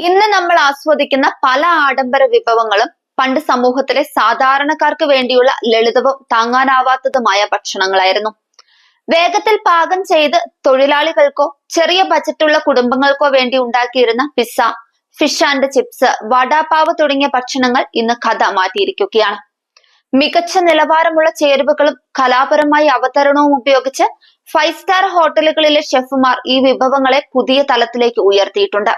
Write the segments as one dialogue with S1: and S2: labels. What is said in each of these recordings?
S1: ഇന്ന് നമ്മൾ ആസ്വദിക്കുന്ന പല ആഡംബര വിഭവങ്ങളും പണ്ട് സമൂഹത്തിലെ സാധാരണക്കാർക്ക് വേണ്ടിയുള്ള ലളിതവും താങ്ങാനാവാത്തതുമായ ഭക്ഷണങ്ങളായിരുന്നു. വേഗത്തിൽ പാകം ചെയ്ത് തൊഴിലാളികൾക്കോ ചെറിയ ബജറ്റുള്ള കുടുംബങ്ങൾക്കോ വേണ്ടി ഉണ്ടാക്കിയിരുന്ന pizza, fish and chips, vada pav തുടങ്ങിയ ഭക്ഷണങ്ങൾ ഇന്ന് കഥ മാറ്റിയിരിക്കുകയാണ്. മികച്ച നിലവാരമുള്ള ചേരുവകളും കലാപരമായ അവതരണവും ഉപയോഗിച്ച് 5 സ്റ്റാർ ഹോട്ടലുകളിലെ ഷെഫുമാർ ഈ വിഭവങ്ങളെ പുതിയ തലത്തിലേക്ക് ഉയർത്തിയിട്ടുണ്ട്.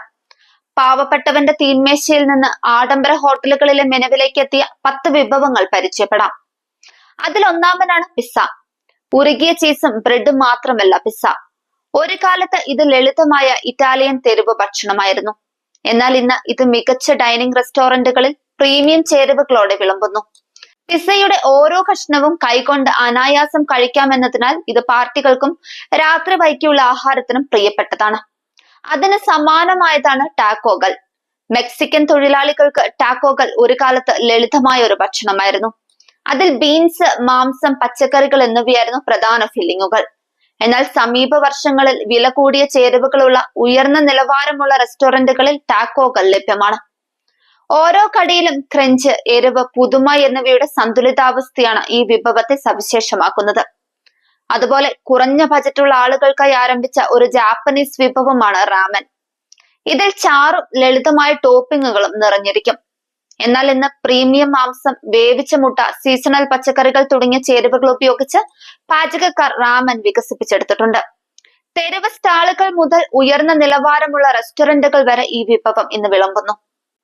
S1: പാവപ്പെട്ടവന്റെ തീന്മേശയിൽ നിന്ന് ആഡംബര ഹോട്ടലുകളിലെ മെനുവിലേക്ക് എത്തിയ 10 വിഭവങ്ങൾ പരിചയപ്പെടാം. അതിലൊന്നാമനാണ് പിസ്സ. ഉരുകിയ ചീസും ബ്രെഡും മാത്രമല്ല പിസ്സ. ഒരു കാലത്ത് ഇത് ലളിതമായ ഇറ്റാലിയൻ തെരുവ് ഭക്ഷണമായിരുന്നു. എന്നാൽ ഇന്ന് ഇത് മികച്ച ഡൈനിങ് റെസ്റ്റോറന്റുകളിൽ പ്രീമിയം ചേരുവകളോടെ വിളമ്പുന്നു. പിസ്സയുടെ ഓരോ കഷ്ണവും കൈകൊണ്ട് അനായാസം കഴിക്കാമെന്നതിനാൽ ഇത് പാർട്ടികൾക്കും രാത്രി വൈകിയുള്ള ആഹാരത്തിനും പ്രിയപ്പെട്ടതാണ്. അതിന് സമാനമായതാണ് ടാക്കോകൾ. മെക്സിക്കൻ തൊഴിലാളികൾക്ക് ടാക്കോകൾ ഒരു കാലത്ത് ലളിതമായ ഒരു ഭക്ഷണമായിരുന്നു. അതിൽ ബീൻസ്, മാംസം, പച്ചക്കറികൾ എന്നിവയായിരുന്നു പ്രധാന ഫില്ലിങ്ങുകൾ. എന്നാൽ സമീപ വർഷങ്ങളിൽ വില കൂടിയ ചേരുവകളുള്ള ഉയർന്ന നിലവാരമുള്ള റെസ്റ്റോറന്റുകളിൽ ടാക്കോകൾ ലഭ്യമാണ്. ഓരോ കടിയിലും ക്രഞ്ച്, എരിവ്, പുതുമ എന്നിവയുടെ സന്തുലിതാവസ്ഥയാണ് ഈ വിഭവത്തെ സവിശേഷമാക്കുന്നത്. അതുപോലെ കുറഞ്ഞ ബജറ്റുള്ള ആളുകൾക്കായി ആരംഭിച്ച ഒരു ജാപ്പനീസ് വിഭവമാണ് റാമൻ. ഇതിൽ ചാറും ലളിതമായ ടോപ്പിങ്ങുകളും നിറഞ്ഞിരിക്കും. എന്നാൽ ഇന്ന് പ്രീമിയം മാംസം, വേവിച്ച മുട്ട, സീസണൽ പച്ചക്കറികൾ തുടങ്ങിയ ചേരുവകൾ ഉപയോഗിച്ച് പാചകക്കാർ റാമൻ വികസിപ്പിച്ചെടുത്തിട്ടുണ്ട്. തെരുവ് സ്റ്റാളുകൾ മുതൽ ഉയർന്ന നിലവാരമുള്ള റെസ്റ്റോറന്റുകൾ വരെ ഈ വിഭവം ഇന്ന് വിളമ്പുന്നു.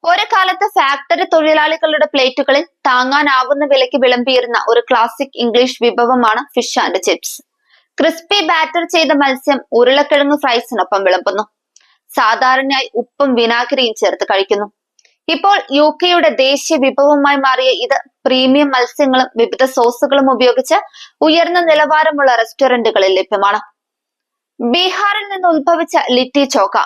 S1: ഒരു കാലത്ത് ഫാക്ടറി തൊഴിലാളികളുടെ പ്ലേറ്റുകളിൽ താങ്ങാനാവുന്ന വിലയ്ക്ക് വിളമ്പിയിരുന്ന ഒരു ക്ലാസിക് ഇംഗ്ലീഷ് വിഭവമാണ് fish and chips. Crispy batter ചെയ്ത മത്സ്യം ഉരുളക്കിഴങ്ങ് ഫ്രൈസിനൊപ്പം വിളമ്പുന്നു. സാധാരണയായി ഉപ്പും വിനാഗിരിയും ചേർത്ത് കഴിക്കുന്നു. ഇപ്പോൾ UK ദേശീയ വിഭവമായി മാറിയ ഇത് പ്രീമിയം മത്സ്യങ്ങളും വിവിധ സോസുകളും ഉപയോഗിച്ച് ഉയർന്ന നിലവാരമുള്ള റെസ്റ്റോറന്റുകളിൽ ലഭ്യമാണ്. ബീഹാറിൽ നിന്ന് ഉത്ഭവിച്ച ലിറ്റി ചോക്ക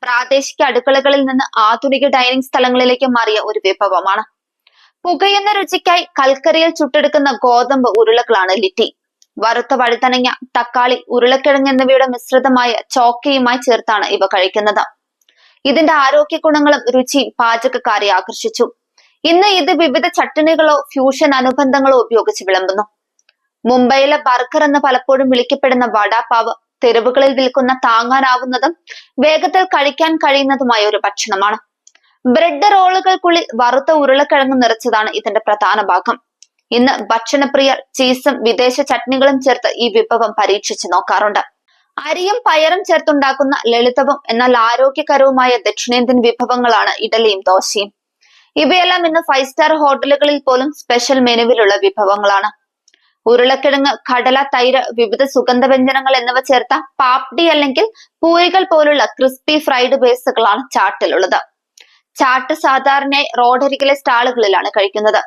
S1: പ്രാദേശിക അടുക്കളകളിൽ നിന്ന് ആധുനിക ഡൈനിങ് സ്ഥലങ്ങളിലേക്ക് മാറിയ ഒരു വിഭവമാണ്. പുകയുന്ന രുചിക്കായി കൽക്കരിയിൽ ചുട്ടെടുക്കുന്ന ഗോതമ്പ് ഉരുളകളാണ് ലിറ്റി. വറുത്ത വഴുതനങ്ങ, തക്കാളി, ഉരുളക്കിഴങ്ങ് എന്നിവയുടെ മിശ്രിതമായ ചോക്കയുമായി ചേർത്താണ് ഇവ കഴിക്കുന്നത്. ഇതിന്റെ ആരോഗ്യ ഗുണങ്ങളും രുചിയും പാചകക്കാരെ ആകർഷിച്ചു. ഇന്ന് ഇത് വിവിധ ചട്ടണികളോ ഫ്യൂഷൻ അനുബന്ധങ്ങളോ ഉപയോഗിച്ച് വിളമ്പുന്നു. മുംബൈയിലെ ബർഗർ എന്ന് പലപ്പോഴും വിളിക്കപ്പെടുന്ന വടാപാവ് തെരുവുകളിൽ വിൽക്കുന്ന താങ്ങാനാവുന്നതും വേഗത്തിൽ കഴിക്കാൻ കഴിയുന്നതുമായ ഒരു ഭക്ഷണമാണ്. ബ്രെഡ് റോളുകൾക്കുള്ളിൽ വറുത്ത ഉരുളക്കിഴങ്ങ് നിറച്ചതാണ് ഇതിന്റെ പ്രധാന ഭാഗം. ഇന്ന് ഭക്ഷണപ്രിയർ ചീസും വിദേശ ചട്നികളും ചേർത്ത് ഈ വിഭവം പരീക്ഷിച്ചു നോക്കാറുണ്ട്. അരിയും പയറും ചേർത്തുണ്ടാക്കുന്ന ലളിതവും എന്നാൽ ആരോഗ്യകരവുമായ ദക്ഷിണേന്ത്യൻ വിഭവങ്ങളാണ് ഇഡലിയും ദോശയും. ഇവയെല്ലാം ഇന്ന് 5 സ്റ്റാർ ഹോട്ടലുകളിൽ പോലും സ്പെഷ്യൽ മെനുവിലുള്ള വിഭവങ്ങളാണ്. ഉരുളക്കിഴങ്ങ്, കടല, തൈര്, വിവിധ സുഗന്ധവ്യഞ്ജനങ്ങൾ എന്നിവ ചേർത്ത പാപ്ഡി അല്ലെങ്കിൽ പൂരികൾ പോലുള്ള ക്രിസ്പി ഫ്രൈഡ് ബേസുകളാണ് ചാട്ടിലുള്ളത്. ചാട്ട് സാധാരണയായി റോഡരികിലെ സ്റ്റാളുകളിലാണ് കഴിക്കുന്നത്.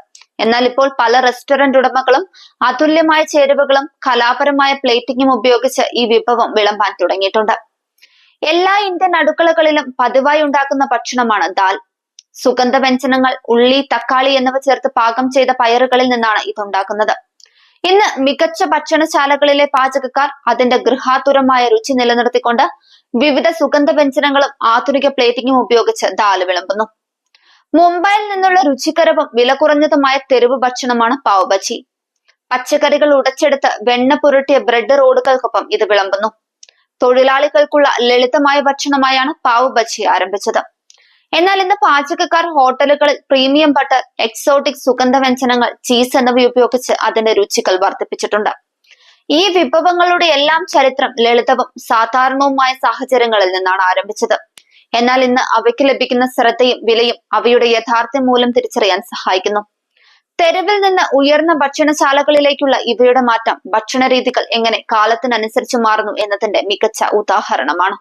S1: എന്നാൽ ഇപ്പോൾ പല റെസ്റ്റോറന്റ് ഉടമകളും അതുല്യമായ ചേരുവകളും കലാപരമായ പ്ലേറ്റിംഗും ഉപയോഗിച്ച് ഈ വിഭവം വിളമ്പാൻ തുടങ്ങിയിട്ടുണ്ട്. എല്ലാ ഇന്ത്യൻ അടുക്കളകളിലും പതിവായി ഉണ്ടാക്കുന്ന ഭക്ഷണമാണ് ദാൽ. സുഗന്ധവ്യഞ്ജനങ്ങൾ, ഉള്ളി, തക്കാളി എന്നിവ ചേർത്ത് പാകം ചെയ്ത പയറുകളിൽ നിന്നാണ് ഇതുണ്ടാക്കുന്നത്. ഇന്ന് മികച്ച ഭക്ഷണശാലകളിലെ പാചകക്കാർ അതിന്റെ ഗൃഹാതുരമായ രുചി നിലനിർത്തിക്കൊണ്ട് വിവിധ സുഗന്ധവ്യഞ്ജനങ്ങളും ആധുനിക പ്ലേറ്റിംഗും ഉപയോഗിച്ച് ദാല് വിളമ്പുന്നു. മുംബൈയിൽ നിന്നുള്ള രുചികരവും വില കുറഞ്ഞതുമായ തെരുവ് ഭക്ഷണമാണ് പാവ് ബജി. പച്ചക്കറികൾ ഉടച്ചെടുത്ത് വെണ്ണ പുരട്ടിയ ബ്രെഡ് റോളുകൾക്കൊപ്പം ഇത് വിളമ്പുന്നു. തൊഴിലാളികൾക്കുള്ള ലളിതമായ ഭക്ഷണമായാണ് പാവ് ബജി ആരംഭിച്ചത്. എന്നാൽ ഇന്ന് പാചകക്കാർ ഹോട്ടലുകളിൽ പ്രീമിയം ബട്ടർ, എക്സോട്ടിക് സുഗന്ധവ്യഞ്ജനങ്ങൾ, ചീസ് എന്നിവ ഉപയോഗിച്ച് അതിന്റെ രുചികൾ വർദ്ധിപ്പിച്ചിട്ടുണ്ട്. ഈ വിഭവങ്ങളുടെ എല്ലാം ചരിത്രം ലളിതവും സാധാരണവുമായ സാഹചര്യങ്ങളിൽ നിന്നാണ് ആരംഭിച്ചത്. എന്നാൽ ഇന്ന് അവയ്ക്ക് ലഭിക്കുന്ന ശ്രദ്ധയും വിലയും അവയുടെ യഥാർത്ഥ മൂല്യം തിരിച്ചറിയാൻ സഹായിക്കുന്നു. തെരുവിൽ നിന്ന് ഉയർന്ന ഭക്ഷണശാലകളിലേക്കുള്ള ഇവയുടെ മാറ്റം ഭക്ഷണ രീതികൾ എങ്ങനെ കാലത്തിനനുസരിച്ച് മാറുന്നു എന്നതിന്റെ മികച്ച ഉദാഹരണമാണ്.